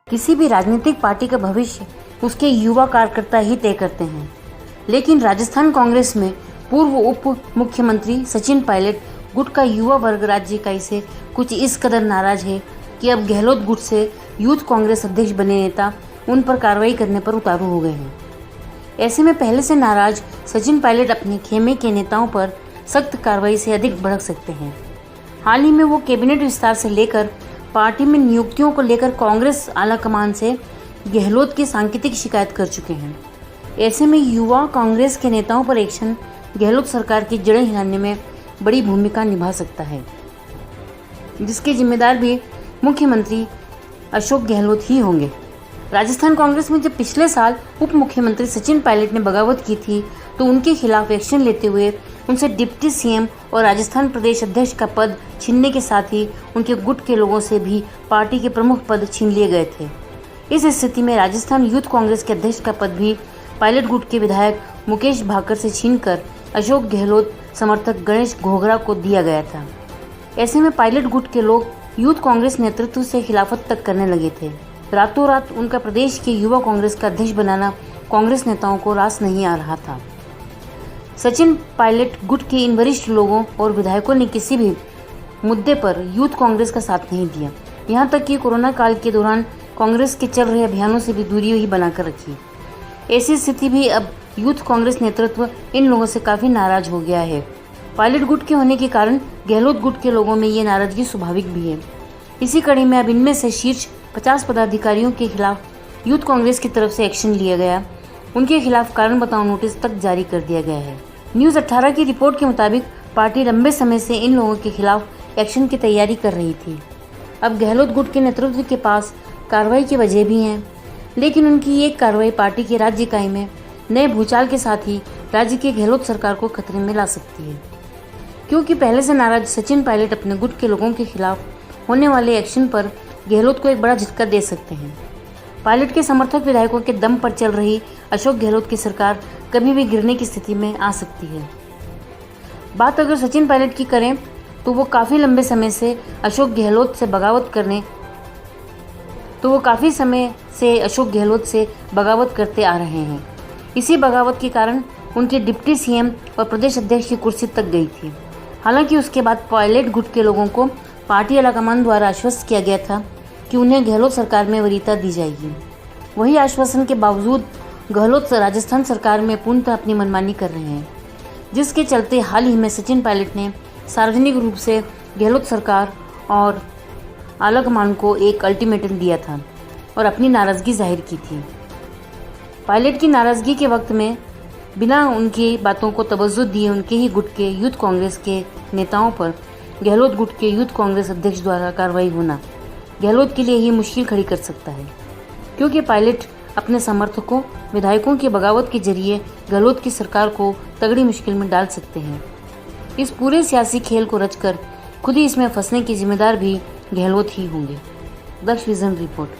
किसी भी राजनीतिक पार्टी का भविष्य उसके युवा कार्यकर्ता ही तय करते हैं, लेकिन राजस्थान कांग्रेस में पूर्व उप मुख्यमंत्री सचिन पायलट गुट का युवा वर्ग राज्य इकाई से कुछ इस कदर नाराज है कि अब गहलोत गुट से यूथ कांग्रेस अध्यक्ष बने नेता उन पर कार्रवाई करने पर उतारू हो गए हैं। ऐसे में पहले से नाराज सचिन पायलट अपने खेमे के नेताओं पर सख्त कार्रवाई से अधिक भड़क सकते हैं। हाल ही में वो कैबिनेट विस्तार से लेकर पार्टी में नियुक्तियों को लेकर कांग्रेस आलाकमान से गहलोत की सांकेतिक शिकायत कर चुके हैं। ऐसे में युवा कांग्रेस के नेताओं पर एक्शन गहलोत सरकार की जड़ें हिलाने में बड़ी भूमिका निभा सकता है, जिसके जिम्मेदार भी मुख्यमंत्री अशोक गहलोत ही होंगे। राजस्थान कांग्रेस में जब पिछले साल उप मुख्यमंत्री सचिन पायलट ने बगावत की थी तो उनके खिलाफ एक्शन लेते हुए उनसे डिप्टी सीएम और राजस्थान प्रदेश अध्यक्ष का पद छीनने के साथ ही उनके गुट के लोगों से भी पार्टी के प्रमुख पद छीन लिए गए थे। इस स्थिति में राजस्थान यूथ कांग्रेस के अध्यक्ष का पद भी पायलट गुट के विधायक मुकेश भाकर से छीनकर अशोक गहलोत समर्थक गणेश घोगरा को दिया गया था। ऐसे में पायलट गुट के लोग यूथ कांग्रेस नेतृत्व से खिलाफत तक करने लगे थे। रातों रात उनका प्रदेश के युवा कांग्रेस का अध्यक्ष बनाना कांग्रेस नेताओं को रास नहीं आ रहा था। सचिन पायलट गुट के इन वरिष्ठ लोगों और विधायकों ने किसी भी मुद्दे पर यूथ कांग्रेस का साथ नहीं दिया। यहां तक कि कोरोना काल के दौरान कांग्रेस के चल रहे अभियानों से भी दूरी ही बनाकर रखी। ऐसी स्थिति भी अब यूथ कांग्रेस नेतृत्व इन लोगों से काफी नाराज हो गया है। पायलट गुट के होने के कारण गहलोत गुट के लोगों में ये नाराजगी स्वाभाविक भी है। इसी कड़ी में अब इनमें से शीर्ष 50 पदाधिकारियों के खिलाफ यूथ कांग्रेस की तरफ से एक्शन लिया गया। उनके खिलाफ कारण बताओ नोटिस तक जारी कर दिया गया है। न्यूज़ 18 की रिपोर्ट के मुताबिक पार्टी लंबे समय से इन लोगों के खिलाफ एक्शन की तैयारी कर रही थी। अब गहलोत गुट के नेतृत्व के पास कार्रवाई की वजह भी हैं, लेकिन उनकी एक कार्रवाई पार्टी की राज्य इकाई में नए भूचाल के साथ ही राज्य की गहलोत सरकार को खतरे में ला सकती है, क्योंकि पहले से नाराज सचिन पायलट अपने गुट के लोगों के खिलाफ होने वाले एक्शन पर गहलोत को एक बड़ा झटका दे सकते हैं। पायलट के समर्थक विधायकों के दम पर चल रही अशोक गहलोत की सरकार कभी भी गिरने की स्थिति में आ सकती है। बात अगर सचिन पायलट की करें तो वो काफ़ी लंबे समय से अशोक गहलोत से बगावत करते आ रहे हैं। इसी बगावत के कारण उनके डिप्टी सीएम और प्रदेश अध्यक्ष की कुर्सी तक गई थी। हालांकि उसके बाद पायलट गुट के लोगों को पार्टी आलाकमान द्वारा आश्वस्त किया गया था कि उन्हें गहलोत सरकार में वरीयता दी जाएगी। वही आश्वासन के बावजूद गहलोत राजस्थान सरकार में पूर्णतः अपनी मनमानी कर रहे हैं, जिसके चलते हाल ही में सचिन पायलट ने सार्वजनिक रूप से गहलोत सरकार और आलाकमान को एक अल्टीमेटम दिया था और अपनी नाराजगी जाहिर की थी। पायलट की नाराजगी के वक्त में बिना उनकी बातों को तवज्जो दिए उनके ही गुट के यूथ कांग्रेस के नेताओं पर गहलोत गुट के यूथ कांग्रेस अध्यक्ष द्वारा कार्रवाई होना गहलोत के लिए ही मुश्किल खड़ी कर सकता है, क्योंकि पायलट अपने समर्थकों विधायकों की बगावत के जरिए गहलोत की सरकार को तगड़ी मुश्किल में डाल सकते हैं। इस पूरे सियासी खेल को रचकर खुद ही इसमें फंसने के जिम्मेदार भी गहलोत ही होंगे। दक्ष विजन रिपोर्ट।